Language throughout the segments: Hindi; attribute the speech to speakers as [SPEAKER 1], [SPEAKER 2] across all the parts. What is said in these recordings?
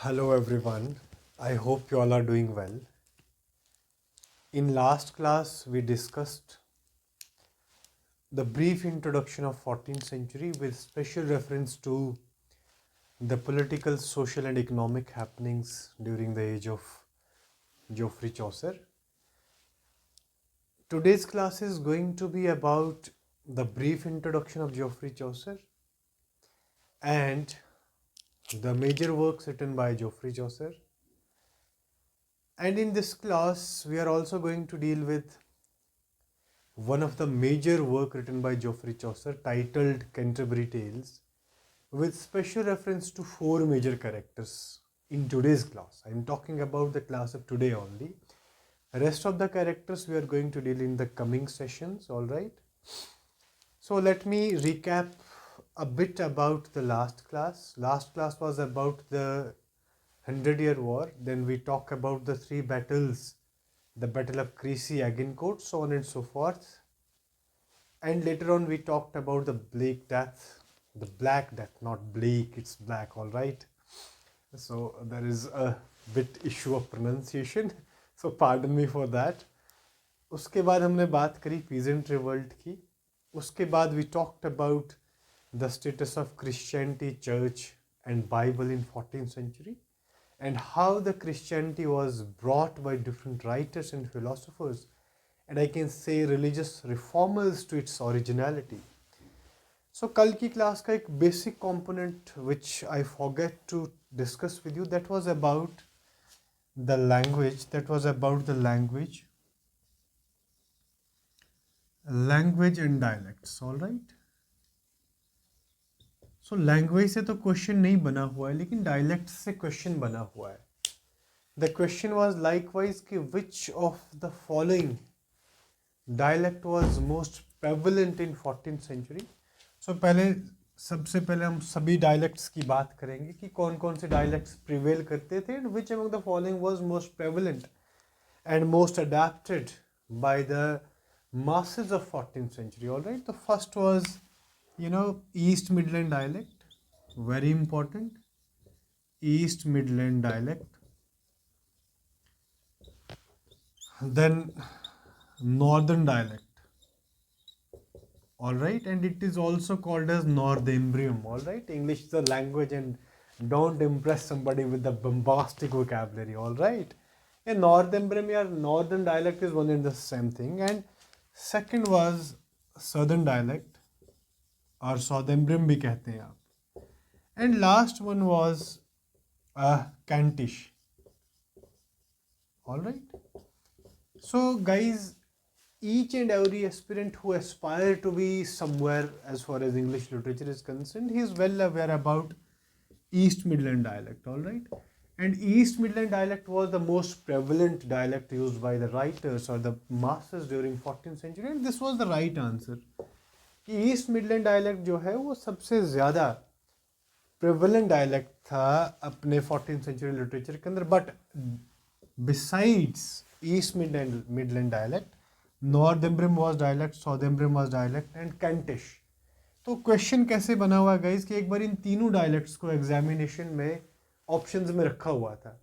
[SPEAKER 1] Hello everyone. I hope you all are doing well. In last class we discussed the brief introduction of 14th century with special reference to the political, social and economic happenings during the age of Geoffrey Chaucer. Today's class is going to be about the brief introduction of Geoffrey Chaucer and the major works written by Geoffrey Chaucer. And in this class we are also going to deal with one of the major work written by Geoffrey Chaucer titled Canterbury Tales with special reference to four major characters in today's class. I am talking about the class of today only. Rest of the characters we are going to deal in the coming sessions, alright? So let me recap a bit about the last class. Last class was about the 100-Year War. Then we talk about the three battles, the Battle of Crecy, Agincourt, so on and so forth. And later on we talked about the Black Death, not bleak, it's black, alright. So there is a bit issue of pronunciation, so pardon me for that. उसके बाद हमने बात करी peasant revolt की. उसके बाद we talked about the status of Christianity, Church and Bible in 14th century and how the Christianity was brought by different writers and philosophers and I can say religious reformers to its originality. So कल की क्लास का एक basic component which I forget to discuss with you, that was about the language, language and dialects, all right. So language से तो question नहीं बना हुआ है लेकिन dialect से question बना हुआ है. The question was likewise कि which of the following dialect was most prevalent in 14th century. So सबसे पहले हम सभी dialects की बात करेंगे कि कौन कौन से dialects prevail करते थे and which among the following was most prevalent and most adapted by the masses of 14th century. All right, the first was East Midland dialect, very important, East Midland dialect. Then Northern dialect, all right, and it is also called as Northumbrian. All right, English is a language and don't impress somebody with the bombastic vocabulary. All right, a Northumbrian or Northern dialect is one and the same thing. And second was Southern dialect or Southumbrian भी कहते हैं आप. And last one was Kentish. All right. So guys, each and every aspirant who aspire to be somewhere as far as English literature is concerned, he is well aware about East Midland dialect, all right. And East Midland dialect was the most prevalent dialect used by the writers or the masses during 14th century, and this was the right answer. कि ईस्ट मिडलैंड डायलेक्ट जो है वो सबसे ज़्यादा प्रेवलेंट डायलेक्ट था अपने 14th सेंचुरी लिटरेचर के अंदर. But besides East Midland dialect, Northumbrian was dialect, Southumbrian was dialect and Kentish. तो क्वेश्चन कैसे बना हुआ गाइस कि एक बार इन तीनों डायलेक्ट्स को एग्जामिनेशन में ऑप्शंस में रखा हुआ था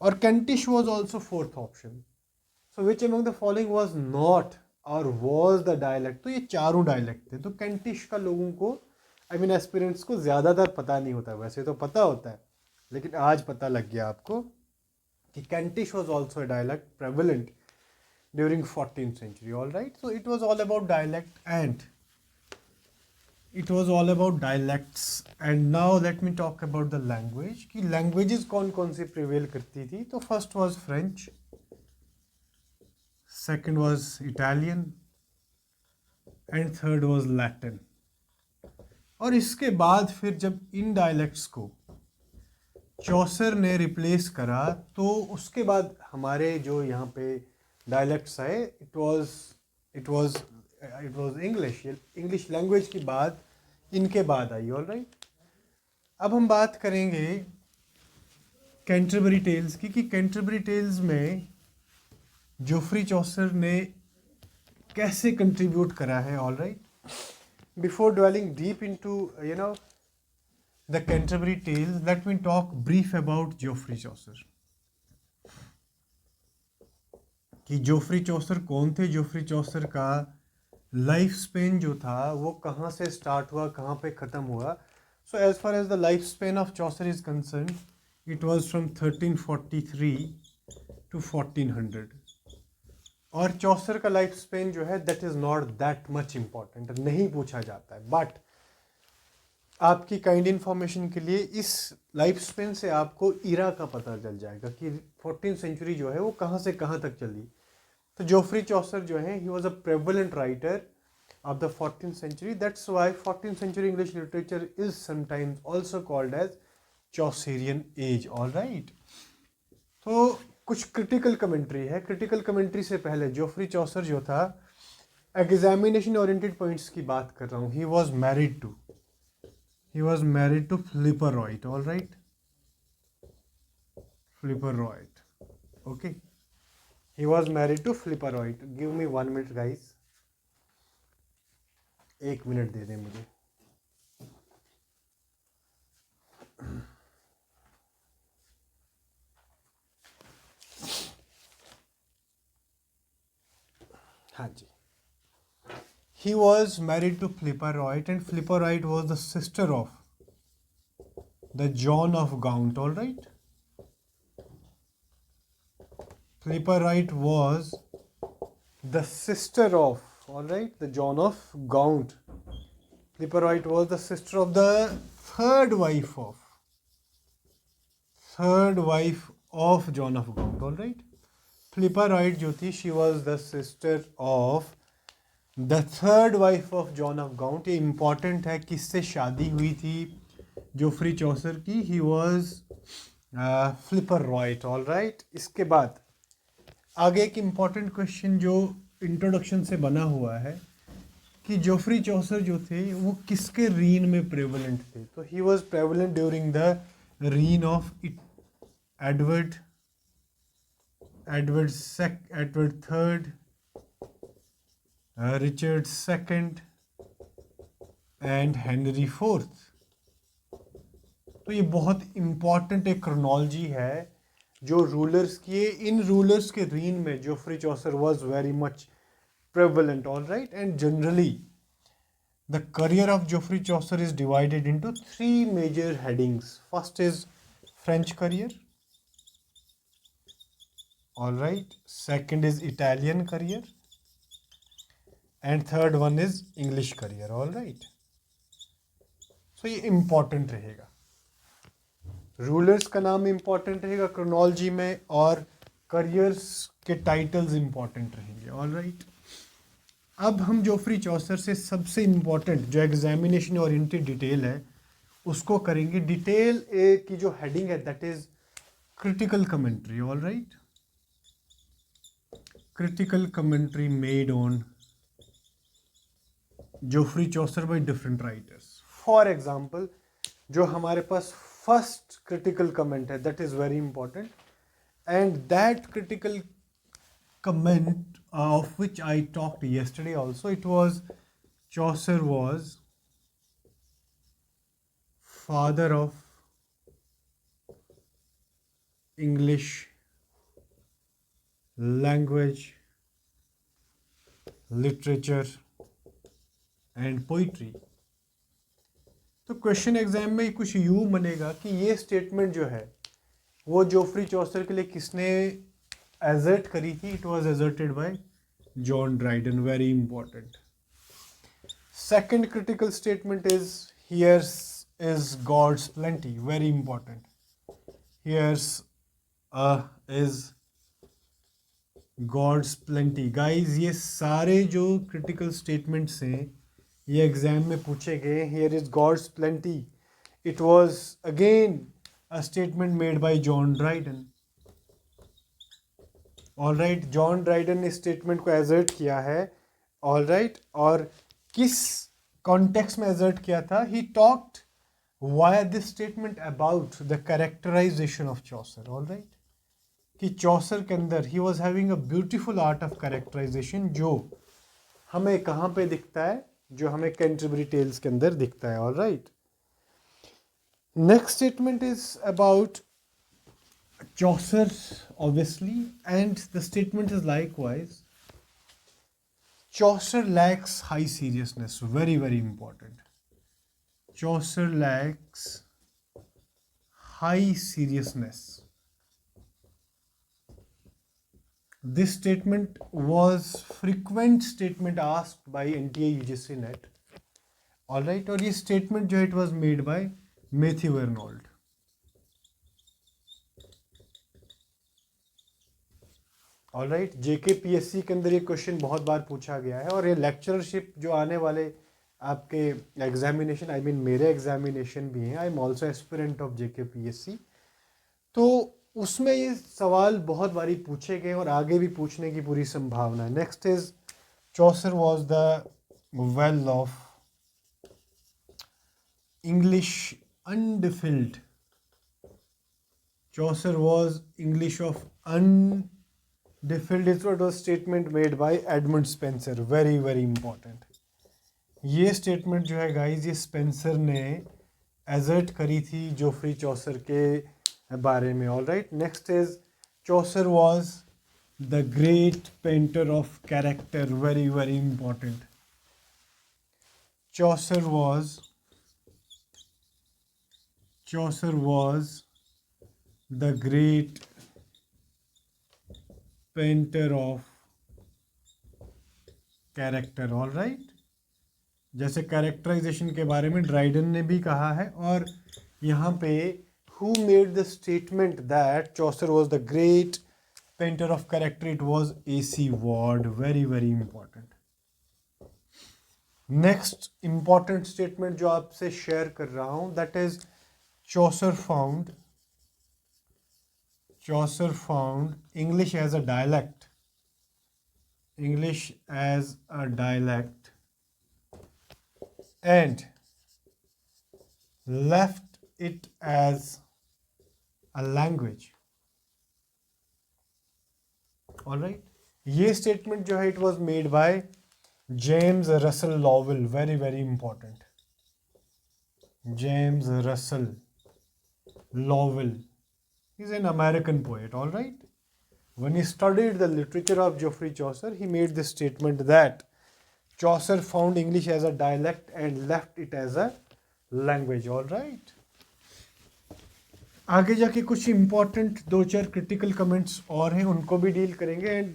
[SPEAKER 1] और Kentish was also fourth option. So which among the following was not और वॉज द डायलेक्ट. तो ये चारों डायलेक्ट थे. तो कैंटिश का लोगों को एस्पिरेंट्स को ज़्यादातर पता नहीं होता, वैसे तो पता होता है लेकिन आज पता लग गया आपको कि Kentish was also a dialect prevalent during 14th century. All right, so it was all about dialect and it was all about dialects. And now let me talk about the language कि languages कौन कौन सी prevail करती थी. तो first was French, second was Italian and third was Latin. और इसके बाद फिर जब इन डायलेक्ट्स को चौसर ने रिप्लेस करा तो उसके बाद हमारे जो यहाँ पे डायलेक्ट्स आए, इट वाज इंग्लिश लैंग्वेज की बात इनके बाद आई. ऑल राइट, अब हम बात करेंगे कैंटरबरी टेल्स की कि कैंटरबरी टेल्स में जोफ्री चौसर ने कैसे कंट्रीब्यूट करा है. All right, before dwelling deep into the Canterbury Tales, let me talk brief about Geoffrey Chaucer. कि जोफ्री चौसर कौन थे, जोफ्री चौसर का लाइफ स्पेन जो था वो कहाँ से स्टार्ट हुआ, कहाँ पे ख़त्म हुआ. So as far as the life span of Chaucer is concerned, it was from 1343 to 1400. और चौसर का लाइफ स्पेन जो है that is not that much important, नहीं पूछा जाता है. बट आपकी काइंड इन्फॉर्मेशन के लिए इस लाइफ स्पेन से आपको इरा का पता चल जाएगा कि 14th सेंचुरी जो है वो कहाँ से कहाँ तक चली. तो जोफ्री चौसर जो है he was a prevalent writer of the 14th century. That's why 14th century English literature is sometimes also called as Chaucerian age. All right. तो कुछ क्रिटिकल कमेंट्री है. क्रिटिकल कमेंट्री से पहले जोफ्री चौसर जो था, एग्जामिनेशन ओरिएंटेड पॉइंट्स की बात कर रहा हूँ. He was married to Philippa Roet. All right, Philippa Roet. Okay, he was married to Philippa Roet. Give me 1 minute guys, 1 minute दे दें मुझे. हाँ जी. He was married to Flipper Wright, and Flipper Wright was the sister of the John of Gaunt. All right. Flipper Wright was the sister of, all right, the John of Gaunt. Flipper Wright was the sister of the third wife of John of Gaunt. All right. Flipper Wright जो थी, she was the sister of the third wife of John of Gaunt. ये important है, किससे शादी हुई थी जोफ्री चौसर की. he was Flipper Wright. all right. इसके बाद आगे एक इम्पॉर्टेंट क्वेश्चन जो इंट्रोडक्शन से बना हुआ है कि जोफ्री चौसर जो थे वो किसके रीन में प्रेवलेंट थे. तो he was prevalent during the reign of Edward third, Richard second and Henry fourth. तो ये बहुत इम्पॉर्टेंट एक क्रोनोलॉजी है जो रूलर्स की है. इन रूलर्स के रीन में Geoffrey Chaucer was very much prevalent. all right. And generally the career of Geoffrey Chaucer is divided into 3 major headings. First is French career, all right. Second is Italian career, and third one is English career. all right. so ये important रहेगा, रूलर्स का नाम इंपॉर्टेंट रहेगा क्रोनोलॉजी में, और करियर्स के टाइटल्स इंपॉर्टेंट रहेंगे. All right. अब हम जोफ्री चौसर से सबसे इम्पॉर्टेंट जो एग्जामिनेशन ओरिएंटेड डिटेल है उसको करेंगे. डिटेल ए की जो हेडिंग है that is critical commentary. All right. Critical commentary made on Geoffrey Chaucer by different writers. For example जो हमारे पास फर्स्ट क्रिटिकल कमेंट है that is very important, and that critical comment of which I talked yesterday also. It was Chaucer was father of English language, literature and poetry. तो क्वेश्चन एग्जाम में कुछ यूँ बनेगा कि ये स्टेटमेंट जो है वो जोफ्री चौसर के लिए किसने एजर्ट करी थी. It was asserted by John Dryden. Very important. Second critical statement is here's is God's plenty. Very important. Here's is God's plenty. Guys ये सारे जो क्रिटिकल स्टेटमेंट्स हैं ये एग्जाम में पूछे गए. Here is God's plenty. It was again a statement made by John Dryden. All right. John Dryden ने स्टेटमेंट को एजर्ट किया है. All right. और किस कॉन्टेक्स्ट में एजर्ट किया था. He talked via this statement about the characterisation of Chaucer. All right. कि चौसर के अंदर he was having a beautiful art of characterisation जो हमें कहाँ पे दिखता है, जो हमें कैंटरबरी टेल्स के अंदर दिखता है. All right. Next statement is about Chaucer, obviously, and the statement is likewise. Chaucer lacks high seriousness. Very, very important. Chaucer lacks high seriousness. This statement was frequent statement asked by NTA UGC NET. All right, और ये statement जो है it was made by Matthew Arnold. All right, JKPSC के अंदर ये क्वेश्चन बहुत बार पूछा गया है, और ये लेक्चरशिप जो आने वाले आपके एग्जामिनेशन, आई मीन मेरे एग्जामिनेशन भी हैं, I am also aspirant of JKPSC, तो उसमें ये सवाल बहुत बारी पूछे गए और आगे भी पूछने की पूरी संभावना है. Next is Chaucer was the well of English undefiled. Chaucer was English of undefiled is what was statement made by Edmund Spencer. Very very important. ये statement जो है guys, ये Spencer ने assert करी थी जोफ्री चौसर के बारे में. All right. Next is Chaucer was the great painter of character. Very very important. Chaucer was the great painter of character. All right, जैसे कैरेक्टराइजेशन के बारे में ड्राइडन ने भी कहा है, और यहाँ पे who made the statement that Chaucer was the great painter of character, it was A.C. Ward. very very important. Next important statement जो आपसे शेयर कर रहा हूँ, that is Chaucer found English as a dialect. And left it as a language. All right. ये statement जो है it was made by James Russell Lowell. very very important. James Russell Lowell. He's an American poet. All right. When he studied the literature of Geoffrey Chaucer, he made this statement that Chaucer found English as a dialect and left it as a language. All right. आगे जाके कुछ important दो चार critical comments और हैं, उनको भी deal करेंगे. And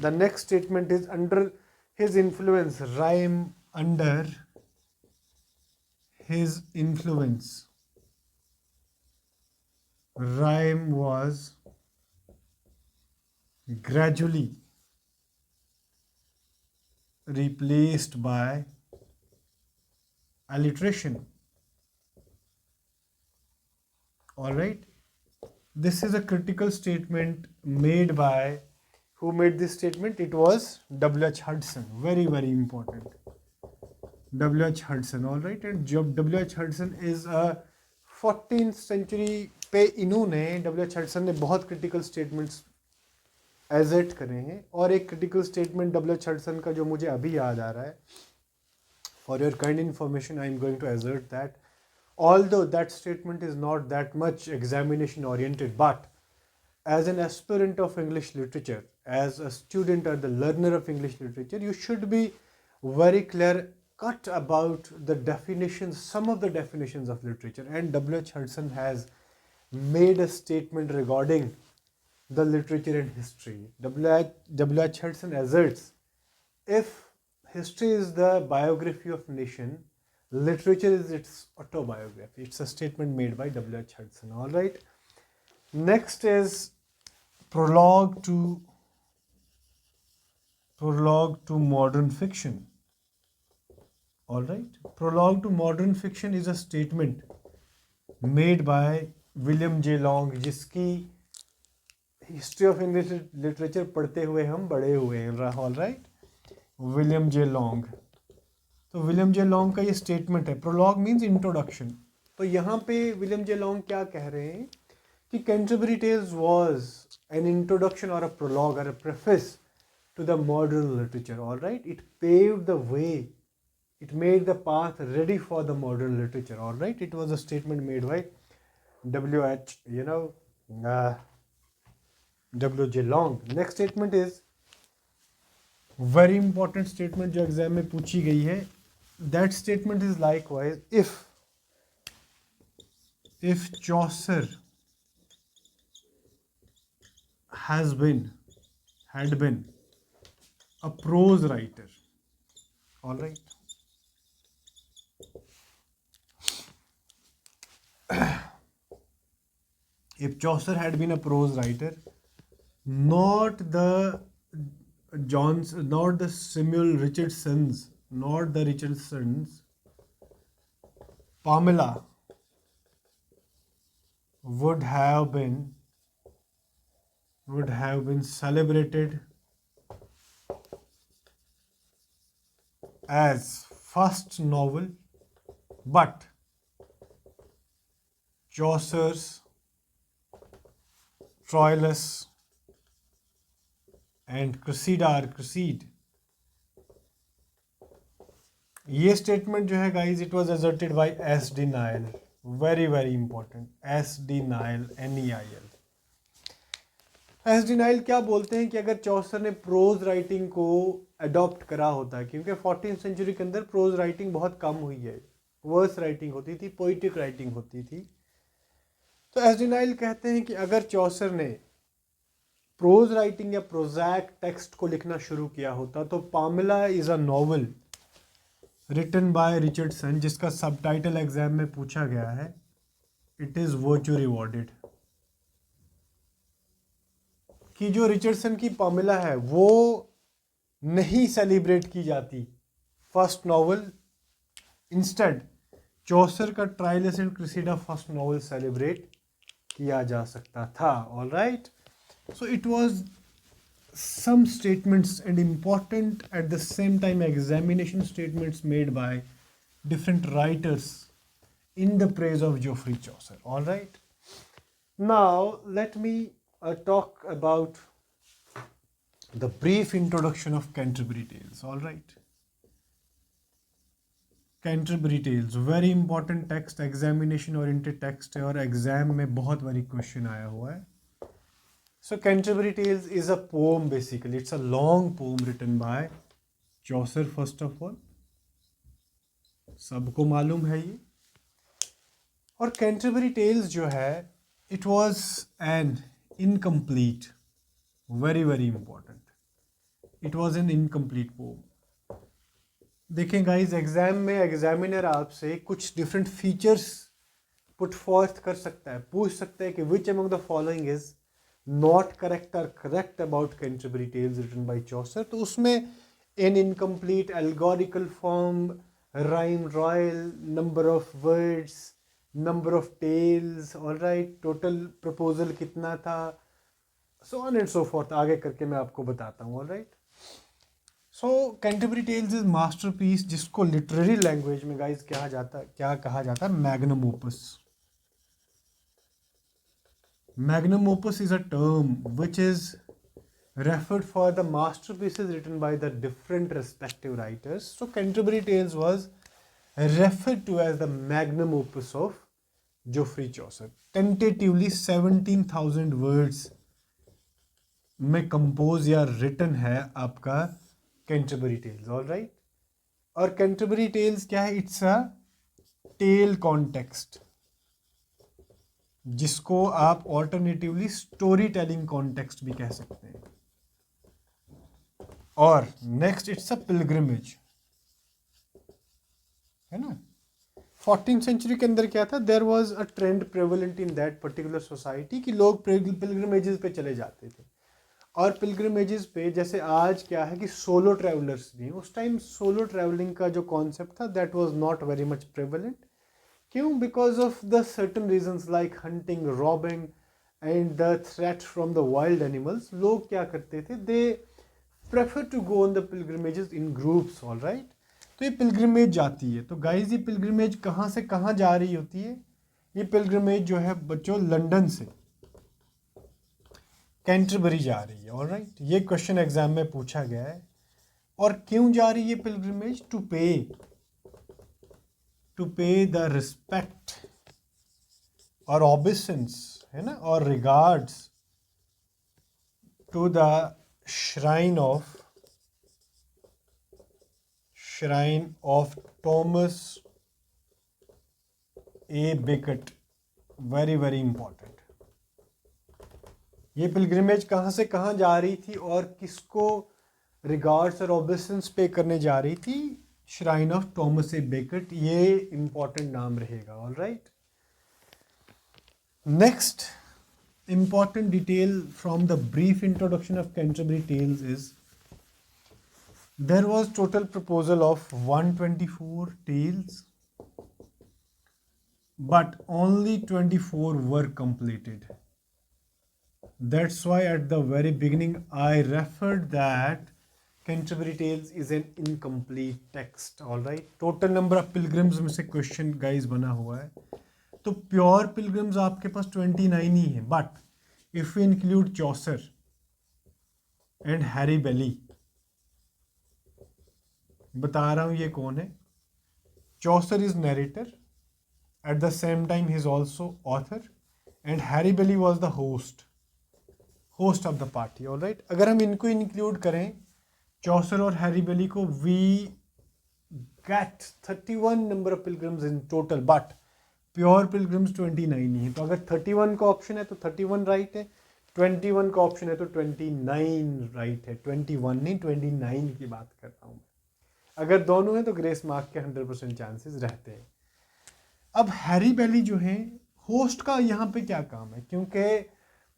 [SPEAKER 1] the next statement is under his influence. Rhyme under his influence. Rhyme was gradually replaced by alliteration. All right. This is a critical statement made by, who made this statement? It was W.H. Hudson. very very important. W.H. Hudson. all right. And W.H. Hudson is a 14th century पे इन्होंने W.H. Hudson ने बहुत critical statements एजेट करे हैं, और एक क्रिटिकल स्टेटमेंट W.H. Hudson का जो मुझे अभी याद आ रहा है, for your kind information I am going to assert that, although that statement is not that much examination oriented, but as an aspirant of English literature, as a student or the learner of English literature, you should be very clear cut about the definitions, some of the definitions of literature. And W.H. Hudson has made a statement regarding the literature and history. W.H. Hudson asserts, if history is the biography of nation, literature is its autobiography. It's a statement made by W.H. Hudson. All right. Next is prologue to modern fiction. All right. Prologue to modern fiction is a statement made by William J. Long, जिसकी हिस्ट्री ऑफ इंग्लिश लिटरेचर पढ़ते हुए हम बड़े हुए हैं. All right. William J Long. तो विलियम जे लॉन्ग का ये स्टेटमेंट है. Prologue means introduction. तो यहाँ पे विलियम जे लॉन्ग क्या कह रहे हैं कि Canterbury Tales was an introduction और अ प्रोलॉग और a preface to the modern literature. all right, it paved the way It made the path ready for the modern literature. All right, it was a statement made by W.H. W.J. Long. Next statement is very important statement जो एग्जाम में पूछी गई है. That statement is likewise, if Chaucer had been a prose writer, all right. If Chaucer had been a prose writer, not the Samuel Richardsons, Pamela would have been celebrated as first novel, but Chaucer's Troilus and Cressida. ये स्टेटमेंट जो है guys, it was asserted by S.D. Nile. Very very important. S.D. Nile, N-E-I-L. S.D. Nile क्या बोलते हैं कि अगर चौसर ने प्रोज राइटिंग को अडॉप्ट करा होता, क्योंकि 14th सेंचुरी के अंदर प्रोज राइटिंग बहुत कम हुई है, वर्स राइटिंग होती थी, पोइटिक राइटिंग होती थी. तो S.D. Nile कहते हैं कि अगर चौसर ने प्रोज राइटिंग या प्रोजैक टेक्स्ट को लिखना शुरू किया होता तो Pamela is a novel written by Richardson, जिसका सबटाइटल एग्जाम में पूछा गया है, इट इज वर्च्यू रिवॉर्डेड. कि जो रिचर्डसन की पामेला है वो नहीं सेलिब्रेट की जाती फर्स्ट नॉवल, इंस्टेड चौसर का ट्राइलस एंड क्रिसिडा फर्स्ट नॉवल सेलिब्रेट किया जा सकता था. All right. So it was some statements and important at the same time examination statements made by different writers in the praise of Geoffrey Chaucer. All right. Now let me talk about the brief introduction of Canterbury Tales. All right. Canterbury Tales very important text, examination oriented text है और एग्जाम में बहुत बारी क्वेश्चन आया हुआ है. So Canterbury Tales is a poem basically. It's a long poem written by Chaucer first of all. सबको मालूम है ये. और Canterbury Tales जो है, it was an incomplete, very very important. It was an incomplete poem. देखें गाइज, एग्जाम में एग्जामिनर आपसे कुछ डिफरेंट फीचर्स पुट फॉर्थ कर सकता है, पूछ सकता है कि which among the following is not correct और correct about Canterbury Tales written by Chaucer. तो उसमें an incomplete allegorical form, rhyme royal, number of words, number of tales, all right, total proposal कितना था, so on and so forth, आगे करके मैं आपको बताता हूँ. All right. So Canterbury Tales is masterpiece, जिसको लिटरेरी लैंग्वेज में गाइज क्या कहा जाता है, magnum opus. Magnum opus is a term which is referred for the masterpieces written by the different respective writers. So Canterbury Tales was referred to as the magnum opus of Geoffrey Chaucer. Tentatively 17,000 words में कंपोज या रिटन है आपका Canterbury Tales. All right. और Canterbury Tales क्या है, इट्स अ टेल कॉन्टेक्स्ट, जिसको आप ऑल्टरनेटिवली स्टोरी टेलिंग कॉन्टेक्स्ट भी कह सकते हैं. और नेक्स्ट इट्स अ पिलग्रिमेज, है ना. 14th सेंचुरी के अंदर क्या था, there was a trend prevalent in that particular society कि लोग पिलग्रिमेजेस पे चले जाते थे. और पिलग्रिमेजेस पे जैसे आज क्या है कि सोलो ट्रैवलर्स नहीं, उस टाइम सोलो ट्रैवलिंग का जो कॉन्सेप्ट था that was not very much prevalent. क्यों? Because of the certain reasons like hunting, robbing and the threat from the wild animals. लोग क्या करते थे, they prefer to go on the pilgrimages in groups. All right. तो ये पिलग्रिमेज जाती है. तो गाइज ये पिलग्रिमेज कहाँ से कहाँ जा रही होती है, ये पिलग्रिमेज जो है बच्चों लंदन से कैंटरबरी जा रही है. All right. ये क्वेश्चन एग्जाम में पूछा गया है. और क्यों जा रही है पिलग्रिमेज? टू पे to pay the respect or obeisance, है ना, or regards to the shrine of Thomas A. Becket. Very very important. ये पिलग्रिमेज कहाँ से कहाँ जा रही थी और किसको रिगार्ड्स और ओबेसेंस पे करने जा रही थी? Shrine of Thomas A Beckett. ये इंपॉर्टेंट नाम रहेगा. All right. Next important detail from the brief introduction of Canterbury Tales is there was total proposal of 124 tales, but only 24 were completed. That's why at the very beginning I referred that Canterbury Tales is an incomplete text. All right. Total number of pilgrims में से question guys बना हुआ है. तो प्योर पिलग्रिम्स आपके पास 29 ही है. But if we include Chaucer and Harry Bailey, बता रहा हूं ये कौन है. Chaucer is narrator, at the same time he is also author, and Harry Bailey was the host of the party. All right. अगर हम इनको इंक्लूड करें, चौसर और हैरी बेली को, we get 31 number of pilgrims in total. But pure pilgrims 29 ही है. तो अगर 31 का ऑप्शन है तो 31 राइट है, 21 का ऑप्शन है तो 29 राइट है. 21 नहीं, 29 की बात कर रहा हूँ. अगर दोनों हैं तो ग्रेस मार्क के 100% चांसेस रहते हैं. अब हैरी बेली जो है, होस्ट का यहाँ पे क्या काम है? क्योंकि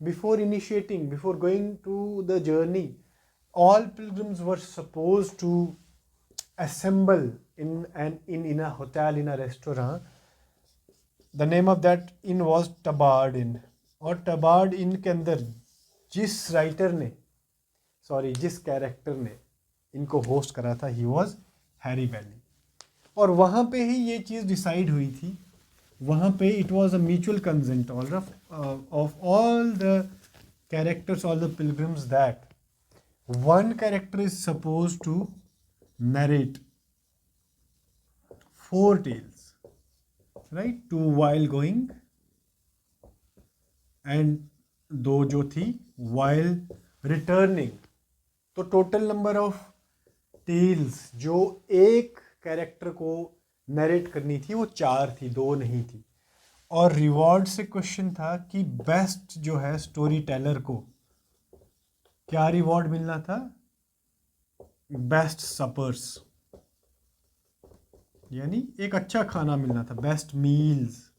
[SPEAKER 1] before going to the journey, all pilgrims were supposed to assemble in a hotel, in a restaurant. The name of that inn was Tabard Inn. और टबार्ड इन के अंदर जिस कैरेक्टर ने इनको होस्ट करा था, ही वॉज हैरी बेली. और वहाँ पे ही ये चीज़ डिसाइड हुई थी. वहाँ पे it was a mutual consent of all the characters, all the pilgrims, that one character is supposed to narrate 4 tales, right? 2 while going and 2 जो थी while returning. तो टोटल नंबर ऑफ टेल्स जो एक कैरेक्टर को नरेट करनी थी वो 4 थी, 2 नहीं थी. और रिवॉर्ड से क्वेश्चन था कि बेस्ट जो है स्टोरी टेलर को क्या रिवॉर्ड मिलना था? बेस्ट सपर्स, यानी एक अच्छा खाना मिलना था, बेस्ट मील्स.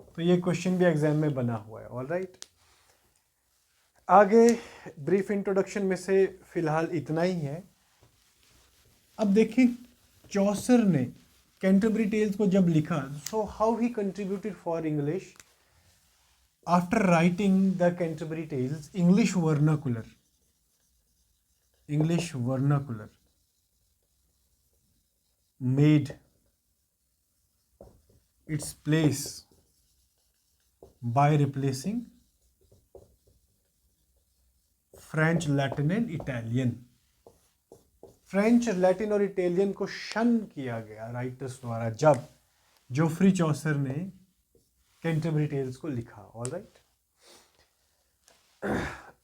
[SPEAKER 1] तो ये क्वेश्चन भी एग्जाम में बना हुआ है. All right. आगे ब्रीफ इंट्रोडक्शन में से फिलहाल इतना ही है. अब देखें चौसर ने कैंटरबरी टेल्स को जब लिखा, so how he contributed for English after writing the Canterbury Tales. English vernacular made its place by replacing French, Latin and Italian. French, Latin और इटालियन को शन किया गया राइटर्स द्वारा जब जोफ्री चौसर ने कैंटरबरी टेल्स को लिखा. All right.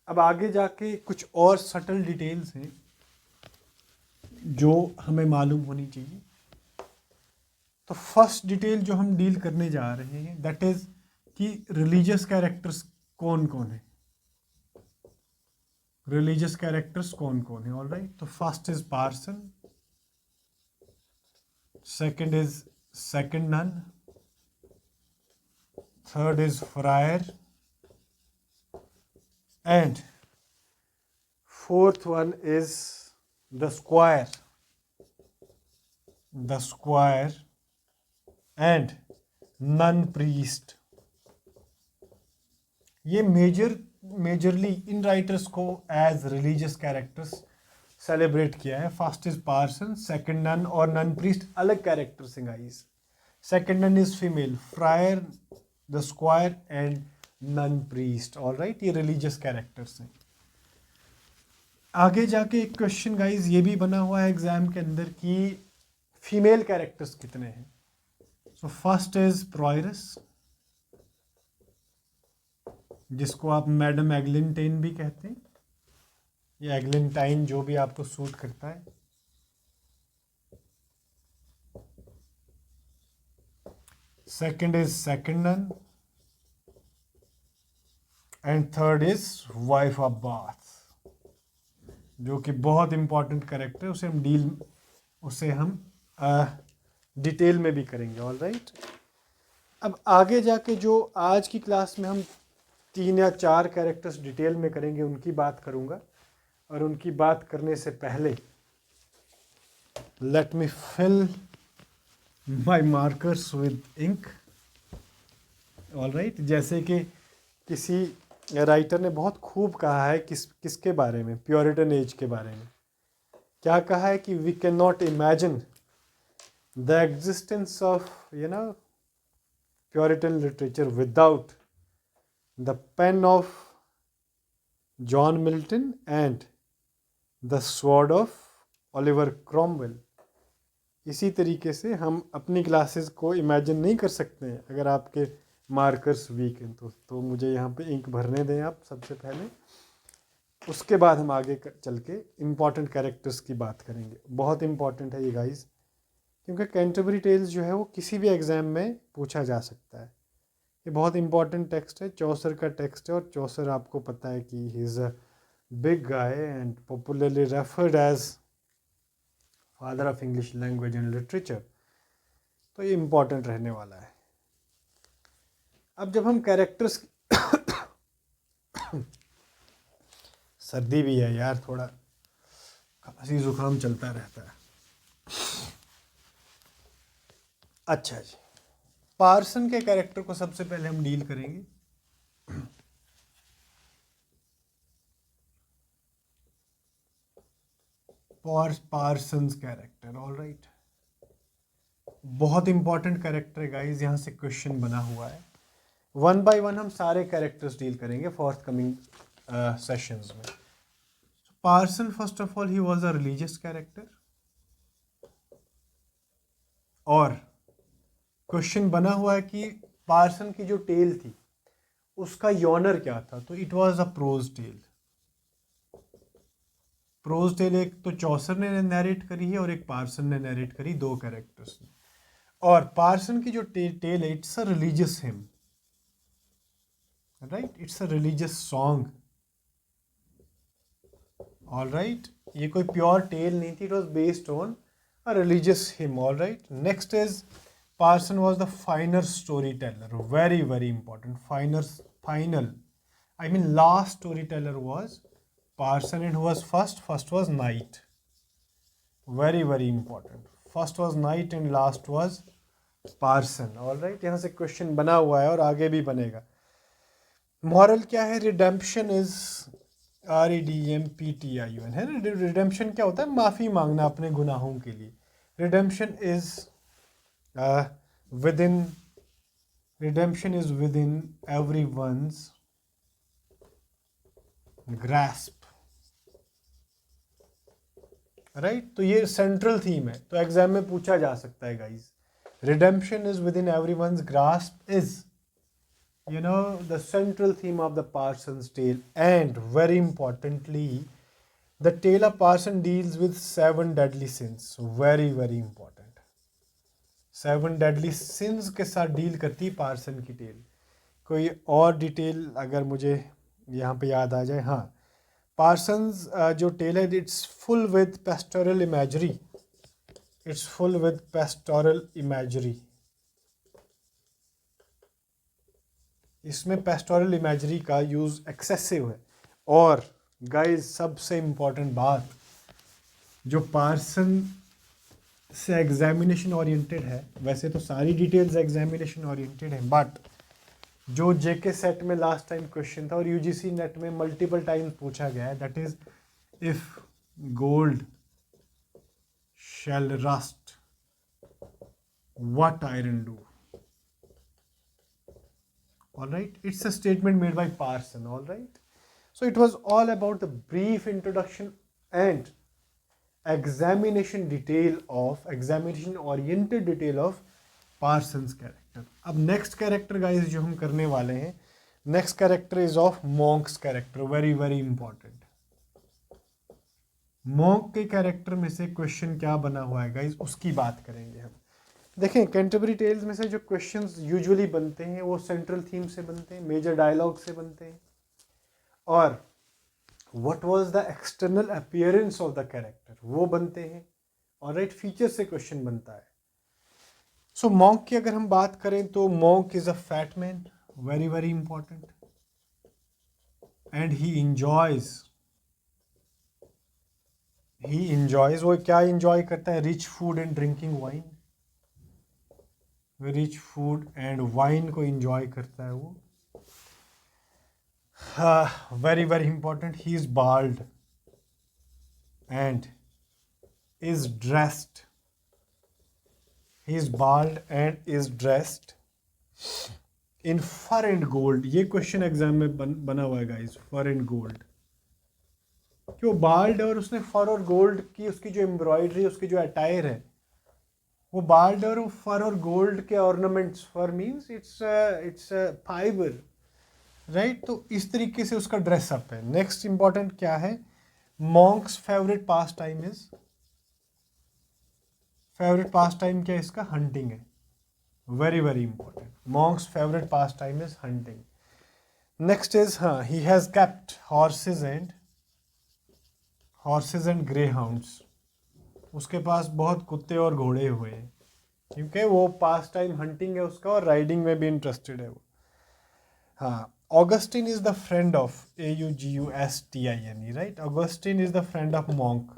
[SPEAKER 1] अब आगे जाके कुछ और सटल डिटेल्स हैं जो हमें मालूम होनी चाहिए. तो फर्स्ट डिटेल जो हम डील करने जा रहे हैं, दैट इज कि रिलीजियस कैरेक्टर्स कौन कौन है. All right. तो first is parson, second is second nun, third is friar, and fourth one is the squire and nun priest. ये मेजरली इन राइटर्स को एज रिलीजियस कैरेक्टर्स सेलिब्रेट किया है. First is parson, second nun, और नन प्रीस्ट अलग कैरेक्टर्स हैं guys. Second nun is female, friar, the squire and nun priest. All right. ये रिलीजियस कैरेक्टर्स हैं. आगे जाके एक क्वेश्चन गाइज ये भी बना हुआ है एग्जाम के अंदर कि फीमेल कैरेक्टर्स कितने हैं. सो फर्स्ट इज प्रोइरस, जिसको आप मैडम एग्लिंटाइन भी कहते हैं, या एग्लिंटाइन, जो भी आपको सूट करता है। Second is second nun, and third is wife of Bath, जो कि बहुत इंपॉर्टेंट कैरेक्टर, उसे हम डिटेल में भी करेंगे। ऑल राइट, अब आगे जाके जो आज की क्लास में हम 3 या 4 कैरेक्टर्स डिटेल में करेंगे, उनकी बात करूंगा। और उनकी बात करने से पहले let me fill my markers with ink. All right, जैसे कि किसी राइटर ने बहुत खूब कहा है, किसके बारे में, प्योरिटन एज के बारे में। क्या कहा है कि we can not imagine the existence of Puritan literature without the pen of John Milton and the sword of Oliver Cromwell. इसी तरीके से हम अपनी क्लासेस को इमेजिन नहीं कर सकते हैं अगर आपके मार्कर्स वीक हैं तो मुझे यहाँ पे इंक भरने दें आप सबसे पहले, उसके बाद हम आगे चल के इम्पॉर्टेंट कैरेक्टर्स की बात करेंगे। बहुत इंपॉर्टेंट है ये गाइस, क्योंकि कैंटरबरी टेल्स जो है वो किसी भी एग्ज़ाम में पूछा जा सकता है। ये बहुत इंपॉर्टेंट टेक्स्ट है, चौसर का टेक्स्ट है, और चौसर आपको पता है कि he is a big guy and popularly referred as father of English language and literature. तो ये इम्पॉर्टेंट रहने वाला है। अब जब हम कैरेक्टर्स सर्दी भी है यार, थोड़ा खांसी जुकाम चलता रहता है। अच्छा जी, पार्सन के कैरेक्टर को सबसे पहले हम डील करेंगे। पार्सन्स कैरेक्टर, ऑल राइट, बहुत इंपॉर्टेंट कैरेक्टर है गाइस, यहाँ से क्वेश्चन बना हुआ है। 1 बाय 1 हम सारे कैरेक्टर्स डील करेंगे फोर्थ कमिंग सेशंस में। Parson, first of all, he was a religious character, और क्वेश्चन बना हुआ है कि पार्सन की जो टेल थी उसका यॉनर क्या था, तो it was a prose tale. Prose tale एक तो चौसर ने नैरेट करी है और एक पार्सन ने नैरेट करी, 2 कैरेक्टर्स ने। और पार्सन की जो टेल है, it's a religious hymn, right, it's a religious song. All right, ये कोई प्योर टेल नहीं थी, it was based on a religious hymn. All right, next is parson was the final story teller, very very important. फाइनल I mean last storyteller was Parson, and who was first? First was Knight. Very very important. First was Knight and last was Parson. All right, यहाँ से क्वेश्चन बना हुआ है और आगे भी बनेगा। मॉरल क्या है? रिडेम्पशन इज REDMPTION है ना। रिडेम्पशन क्या होता है? माफ़ी मांगना अपने गुनाहों के लिए। Redemption is within everyone's grasp, right. तो ये सेंट्रल थीम है, तो एग्जाम में पूछा जा सकता है guys. Redemption is with in everyone's grasp is the central theme of the Parson's tale, and very importantly the tale of Parson deals with 7 deadly sins. Very very important, 7 deadly sins के साथ डील करती पार्सन की टेल। कोई और डिटेल अगर मुझे यहाँ पे याद आ जाए, हाँ, पार्सन्स जो टेल है, it's full with pastoral imagery, it's full with pastoral imagery. इसमें पेस्टोरल इमेजरी का यूज़ एक्सेसिव है। और गाइस सबसे इम्पोर्टेंट बात, जो पार्सन से एग्जामिनेशन ओरिएंटेड है, वैसे तो सारी डिटेल्स एग्जामिनेशन ओरिएंटेड है, बट जो जेके सेट में लास्ट टाइम क्वेश्चन था और यूजीसी नेट में मल्टीपल टाइम पूछा गया है, that is if gold shall rust what iron do. All right, it's a statement made by Parson. All right, so it was all about the brief introduction and examination oriented detail of Parsons character. अब नेक्स्ट कैरेक्टर गाइस जो हम करने वाले हैं, next character is of Monks character. Very very important. Monk के कैरेक्टर में से क्वेश्चन क्या बना हुआ है गाइस, उसकी बात करेंगे हम. देखें, कैंटरबरी टेल्स में से जो क्वेश्चंस यूजुअली बनते हैं वो सेंट्रल थीम से बनते हैं, मेजर डायलॉग से बनते हैं, और what was the external appearance of the character वो बनते हैं, और राइट फीचर से क्वेश्चन बनता है. सो मॉन्क की अगर हम बात करें तो monk is a fat man, very very important, and he enjoys, वो क्या इंजॉय करता है, rich food and drinking wine. Rich food and wine को इंजॉय करता है वो. Very very important, he is bald and is dressed. He is bald and is dressed in fur and gold. ये क्वेश्चन एग्जाम में बना हुआ है गाइस, फर एंड गोल्ड. क्यों बाल्ड है और उसने फर और गोल्ड की, उसकी जो एम्ब्रॉयडरी, उसकी जो अटायर है वो बाल्ड और फर और गोल्ड के ornaments. Fur means it's fibre, right. तो इस तरीके से उसका ड्रेसअप है. नेक्स्ट इंपॉर्टेंट क्या है, monk's favourite pastime is, favourite pastime क्या है इसका, हंटिंग है. Very very important, monk's favourite pastime is hunting. Next is, हाँ, he has kept horses and greyhounds. उसके पास बहुत कुत्ते और घोड़े हुए हैं, क्योंकि वो पास टाइम हंटिंग है उसका और राइडिंग में भी इंटरेस्टेड है वो. हाँ, Augustine is the friend of, AUGUSTINE, right. Augustine is the friend of monk,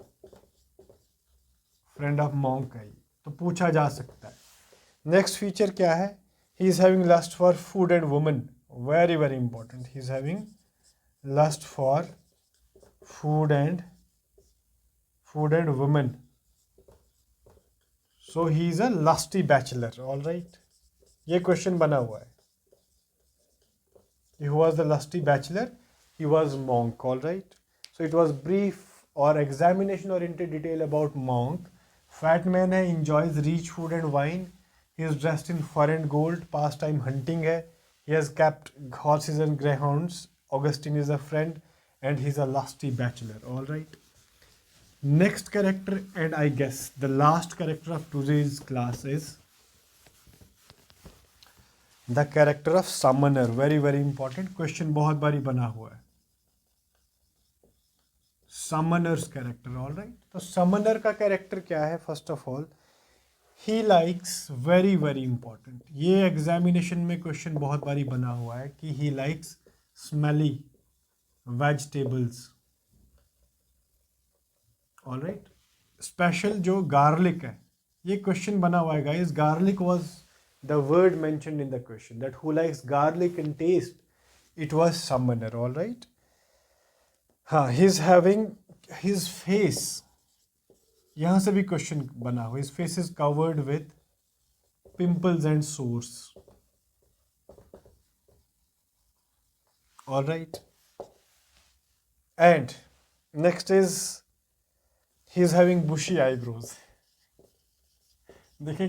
[SPEAKER 1] friend of monk है, तो पूछा जा सकता है. नेक्स्ट फीचर क्या है, he is having lust for food and women. Very very important, he is having lust for food and women. So he is a lusty bachelor. All right, ये क्वेश्चन बना हुआ है. He was the lusty bachelor, he was monk. All right, so it was brief or examination oriented detail about monk. Fat man है, enjoys rich food and wine, he is dressed in fur and gold, pastime hunting है, he has kept horses and greyhounds, Augustine is a friend, and he is a lusty bachelor. All right, next character, and I guess the last character of today's class is the character of Sumner. Very very important question, बहुत बारी बना हुआ है. Summoner's character. ऑल राइट, तो समनर का कैरेक्टर क्या है, first of all he likes, very very important, ये एग्जामिनेशन में क्वेश्चन बहुत बारी बना हुआ है कि he likes smelly vegetables. All right, special जो गार्लिक है, ये क्वेश्चन बना हुआ है guys. Garlic was the word mentioned in the question, that who likes garlic in taste, it was summoner. All right, he's having his face, यहाँ से भी क्वेश्चन बना हुआ, his face is covered with pimples and sores. All right, and next is he is having bushy eyebrows. देखिए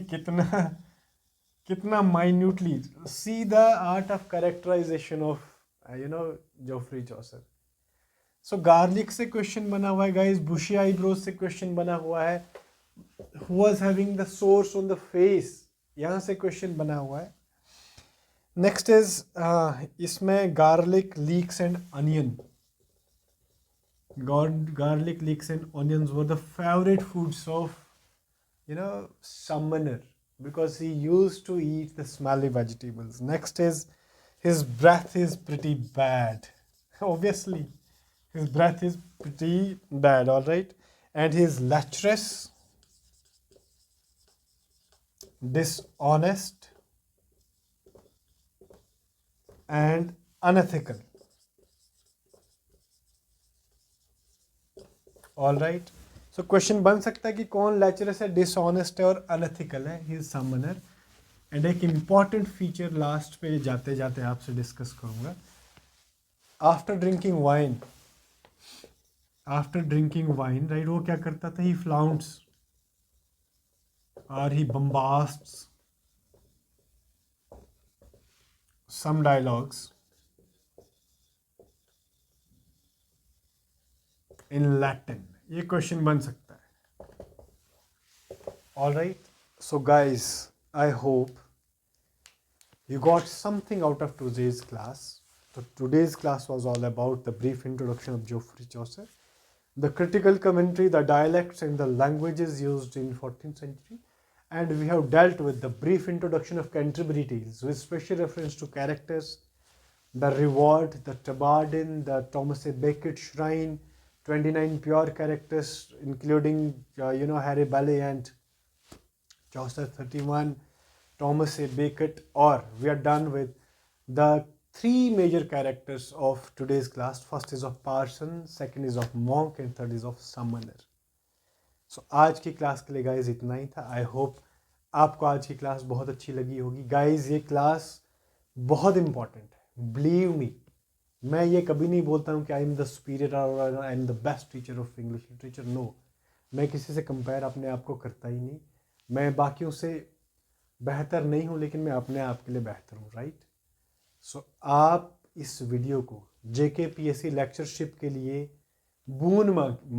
[SPEAKER 1] कितना minutely, see the art of characterization of Geoffrey Chaucer. So garlic से क्वेश्चन बना हुआ है गाइस, bushy eyebrows से क्वेश्चन बना हुआ है, who was having the sores on the face, यहाँ से क्वेश्चन बना हुआ है. नेक्स्ट इज, इसमें garlic leaks and onion, garlic leeks and onions were the favorite foods of summoner, because he used to eat the smelly vegetables. Next is, his breath is pretty bad. Obviously his breath is pretty bad. All right, and he is lecherous, dishonest and unethical. All right, so question बन सकता है कि कौन लेचरस है, डिसऑनेस्ट है और अनएथिकल है. He is Sumner. एंड एक इम्पॉर्टेंट फीचर लास्ट पे जाते जाते आपसे डिस्कस करूंगा. आफ्टर ड्रिंकिंग वाइन, राइट, वो क्या करता था, ही फ्लाउंट्स और ही बम्बास्ट्स some dialogues in Latin. ये क्वेश्चन बन सकता है. All right. So guys, I hope you got something out of today's class. So today's class was all about the brief introduction of Geoffrey Chaucer, the critical commentary, the dialects and the languages used in 14th century, and we have dealt with the brief introduction of Canterbury Tales with special reference to characters, the Reward, the Tabardin, the Thomas A. Becket Shrine, 29 pure characters including Harry Bailey and Chaucer 31, Thomas A. Becket, or we are done with the three major characters of today's class. First is of Parson, second is of Monk and third is of Summoner. So आज की क्लास के लिए गाइज इतना ही था. आई होप आपको आज की क्लास बहुत अच्छी लगी होगी. गाइज ये क्लास बहुत इंपॉर्टेंट है, बिलीव मी. मैं ये कभी नहीं बोलता हूँ कि आई एम द सुपीरियर और I am the best teacher of English literature. No, मैं किसी से कंपेयर अपने आप को करता ही नहीं. मैं बाकियों से बेहतर नहीं हूँ, लेकिन मैं अपने आप के लिए बेहतर हूँ. राइट. सो आप इस वीडियो को JKPSC लेक्चरशिप के लिए बून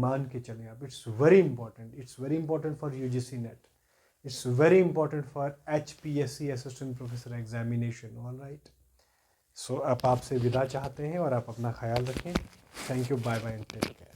[SPEAKER 1] मान के चलें आप. It's very important. It's very important for UGC net. It's very important for HPSC assistant professor examination. All right. So आप आपसे विदा चाहते हैं और आप अपना ख्याल रखें. Thank you. Bye bye and take care.